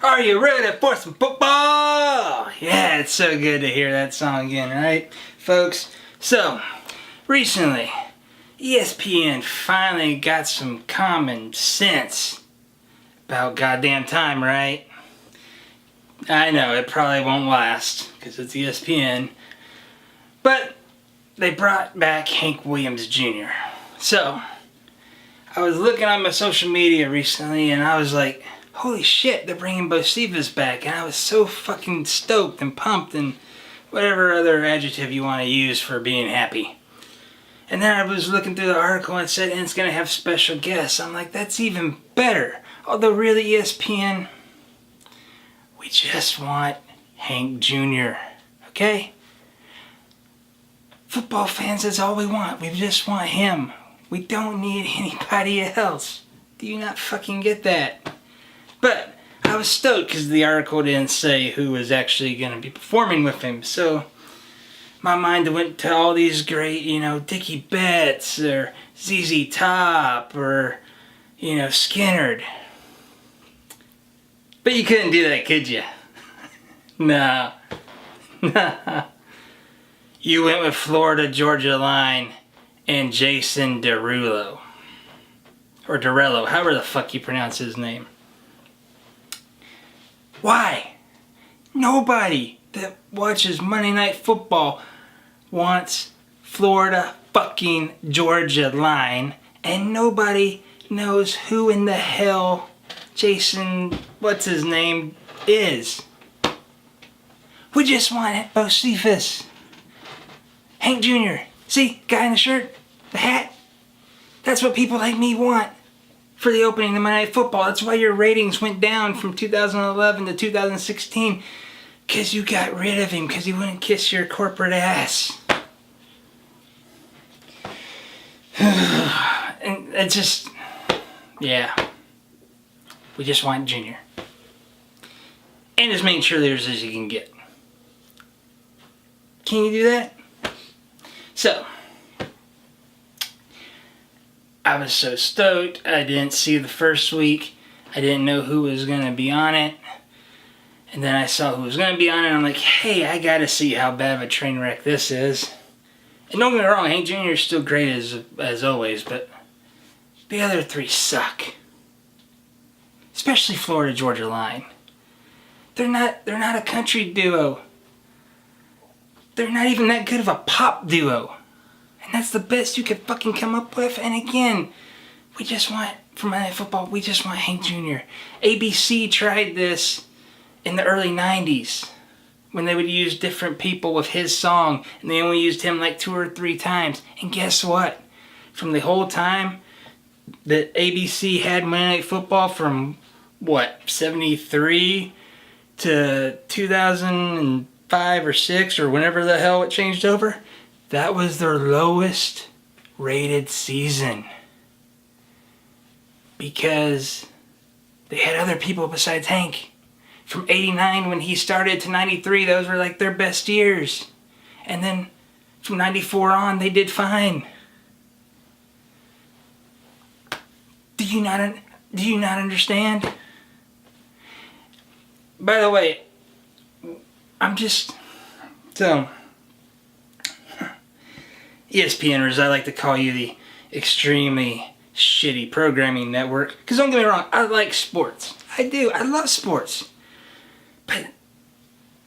Are you ready for some football? Yeah, it's so good to hear that song again, right, folks? So, recently, ESPN finally got some common sense. About goddamn time, right? I know, it probably won't last, because it's ESPN. But, they brought back Hank Williams Jr. So, I was looking on my social media recently, and I was like, holy shit, they're bringing Bocephus back. And I was so fucking stoked and pumped and whatever other adjective you want to use for being happy. And then I was looking through the article and it said, and it's going to have special guests. I'm like, that's even better. Although really, ESPN, we just want Hank Jr., okay? Football fans, that's all we want. We just want him. We don't need anybody else. Do you not fucking get that? But I was stoked because the article didn't say who was actually going to be performing with him. So my mind went to all these great, Dickie Betts or ZZ Top or, Skinnerd. But you couldn't do that, could you? No. You went with Florida Georgia Line and Jason Derulo. Or Derulo, however the fuck you pronounce his name. Why? Nobody that watches Monday Night Football wants Florida fucking Georgia Line, and nobody knows who in the hell Jason, what's his name, is. We just want Bocephus. Hank Jr. See, guy in the shirt, the hat. That's what people like me want for the opening of Monday Night Football. That's why your ratings went down from 2011 to 2016. Because you got rid of him, because he wouldn't kiss your corporate ass. And it just, yeah. We just want Junior. And as many cheerleaders as you can get. Can you do that? So, I was so stoked. I didn't see the first week. I didn't know who was going to be on it. And then I saw who was going to be on it. And I'm like, hey, I got to see how bad of a train wreck this is. And don't get me wrong, Hank Jr. is still great as always. But the other three suck. Especially Florida Georgia Line. They're not a country duo. They're not even that good of a pop duo. And that's the best you could fucking come up with. And again, we just want, for Monday Night Football, we just want Hank Jr. ABC tried this in the early 90s when they would use different people with his song. And they only used him like 2 or 3 times. And guess what? From the whole time that ABC had Monday Night Football from, 73 to 2005 or 6 or whenever the hell it changed over, that was their lowest rated season. Because they had other people besides Hank. From 89 when he started to 93, those were like their best years. And then from 94 on, they did fine. Do you not understand? By the way, so, ESPNers, I like to call you the extremely shitty programming network. Because don't get me wrong, I like sports. I do. I love sports. But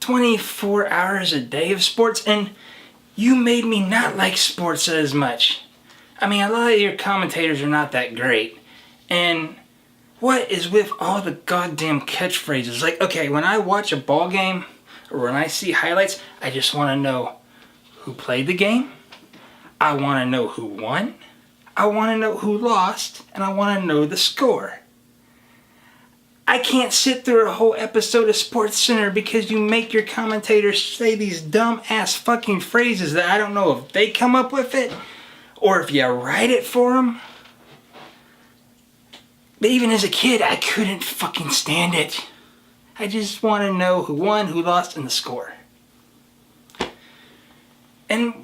24 hours a day of sports, and you made me not like sports as much. I mean, a lot of your commentators are not that great. And what is with all the goddamn catchphrases? Like, okay, when I watch a ball game, or when I see highlights, I just want to know who played the game. I want to know who won. I want to know who lost. And I want to know the score. I can't sit through a whole episode of SportsCenter because you make your commentators say these dumb ass fucking phrases that I don't know if they come up with it or if you write it for them. But even as a kid, I couldn't fucking stand it. I just want to know who won, who lost, and the score. And,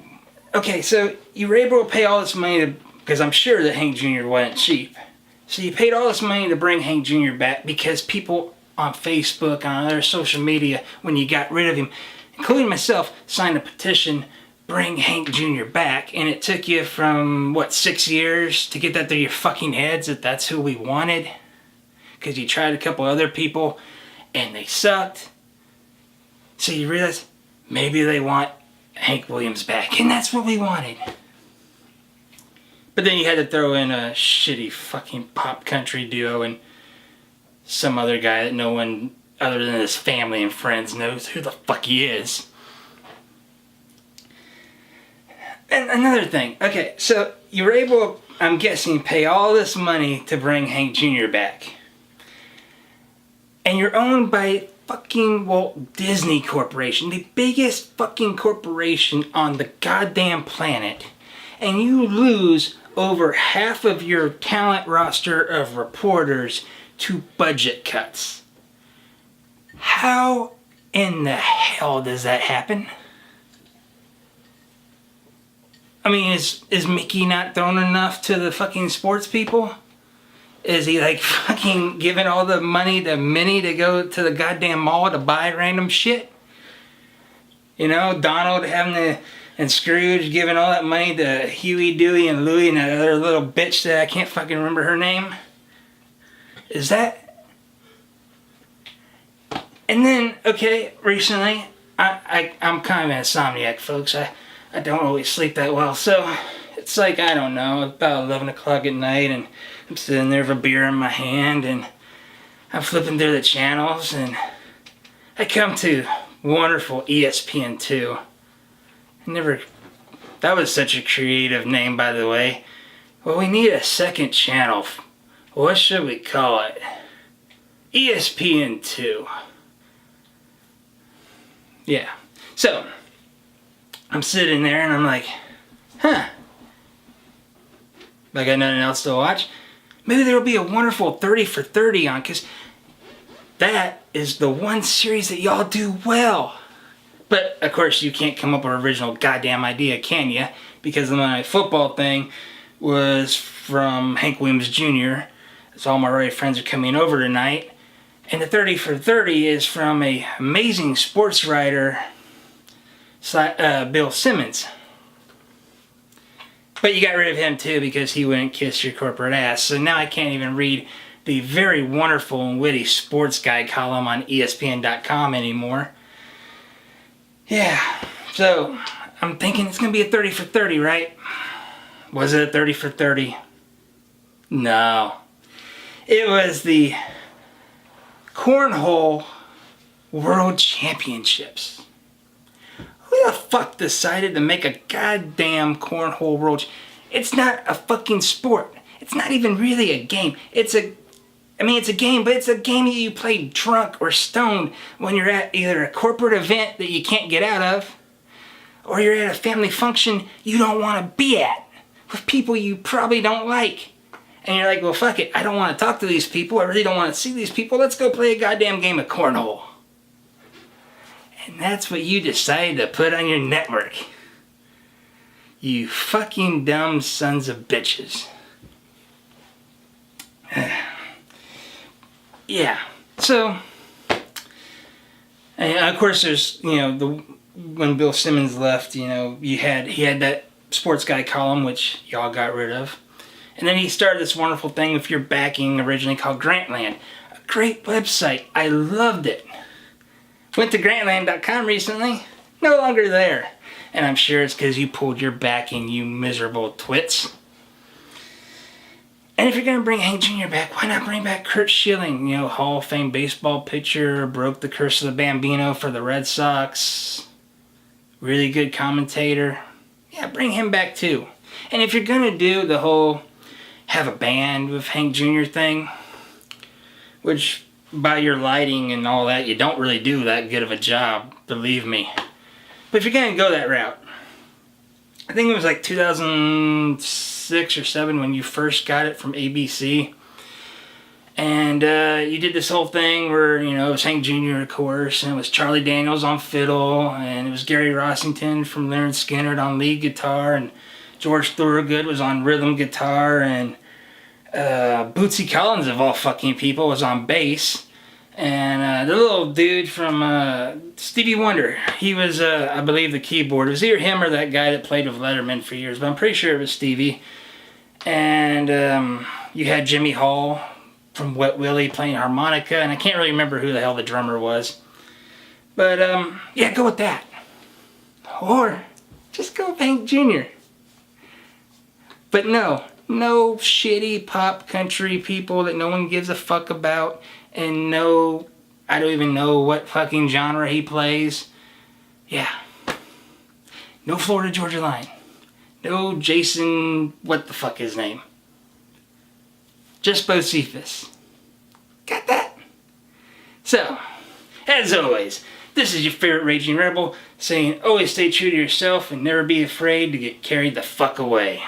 okay, so you were able to pay all this money to, because I'm sure that Hank Jr. wasn't cheap. So you paid all this money to bring Hank Jr. back because people on Facebook, on other social media, when you got rid of him, including myself, signed a petition, bring Hank Jr. back, and it took you from, 6 years to get that through your fucking heads that that's who we wanted? Because you tried a couple other people, and they sucked. So you realize, maybe they want Hank Williams back, and that's what we wanted. But then you had to throw in a shitty fucking pop country duo and some other guy that no one other than his family and friends knows who the fuck he is. And another thing, okay, so you were able, I'm guessing, pay all this money to bring Hank Jr. back. And you're owned by fucking Walt Disney Corporation, the biggest fucking corporation on the goddamn planet. And you lose over half of your talent roster of reporters to budget cuts. How in the hell does that happen? I mean, is Mickey not throwing enough to the fucking sports people? Is he like fucking giving all the money to Minnie to go to the goddamn mall to buy random shit? You know, Donald having to, and Scrooge giving all that money to Huey, Dewey, and Louie and that other little bitch that I can't fucking remember her name? Is that... And then, okay, recently, I'm kind of an insomniac, folks. I don't always sleep that well, so it's like, I don't know, about 11 o'clock at night, and I'm sitting there with a beer in my hand, and I'm flipping through the channels, and I come to wonderful ESPN 2. That was such a creative name, by the way. Well, we need a second channel. What should we call it? ESPN 2. Yeah. So, I'm sitting there and I'm like, I got nothing else to watch. Maybe there'll be a wonderful 30 for 30 on, because that is the one series that y'all do well. But, of course, you can't come up with an original goddamn idea, can you? Because the Monday Night Football thing was from Hank Williams Jr. So all my right friends are coming over tonight. And the 30 for 30 is from an amazing sports writer, Bill Simmons. But you got rid of him too because he wouldn't kiss your corporate ass. So now I can't even read the very wonderful and witty sports guy column on ESPN.com anymore. Yeah, so I'm thinking it's going to be a 30 for 30, right? Was it a 30 for 30? No. It was the Cornhole World Championships. Who the fuck decided to make a goddamn Cornhole World? It's not a fucking sport. It's not even really a game. It's a game, but it's a game that you play drunk or stoned when you're at either a corporate event that you can't get out of, or you're at a family function you don't want to be at with people you probably don't like. And you're like, well, fuck it. I don't want to talk to these people. I really don't want to see these people. Let's go play a goddamn game of cornhole. And that's what you decided to put on your network. You fucking dumb sons of bitches. Yeah. So, and of course, there's, when Bill Simmons left, he had that sports guy column, which y'all got rid of. And then he started this wonderful thing with your backing originally called Grantland. A great website. I loved it. Went to grantland.com recently. No longer there. And I'm sure it's because you pulled your backing, you miserable twits. And if you're going to bring Hank Jr. back, why not bring back Curt Schilling? Hall of Fame baseball pitcher, broke the curse of the Bambino for the Red Sox. Really good commentator. Yeah, bring him back too. And if you're going to do the whole have a band with Hank Jr. thing, which by your lighting and all that, you don't really do that good of a job, believe me. But if you're going to go that route, I think it was like 2006 or 7 when you first got it from ABC. And you did this whole thing where, it was Hank Jr. of course, and it was Charlie Daniels on fiddle, and it was Gary Rossington from Leonard Skinner on lead guitar, and George Thorogood was on rhythm guitar, and Bootsy Collins, of all fucking people, was on bass. And the little dude from Stevie Wonder, he was, I believe, the keyboard. It was either him or that guy that played with Letterman for years, but I'm pretty sure it was Stevie. And you had Jimmy Hall from Wet Willie playing harmonica, and I can't really remember who the hell the drummer was. But, yeah, go with that. Or just go with Hank Jr. But no shitty pop country people that no one gives a fuck about, and I don't even know what fucking genre he plays. Yeah. No Florida Georgia Line. No Jason, what the fuck his name? Just Bocephus. Got that? So, as always, this is your favorite Raging Rebel saying always stay true to yourself and never be afraid to get carried the fuck away.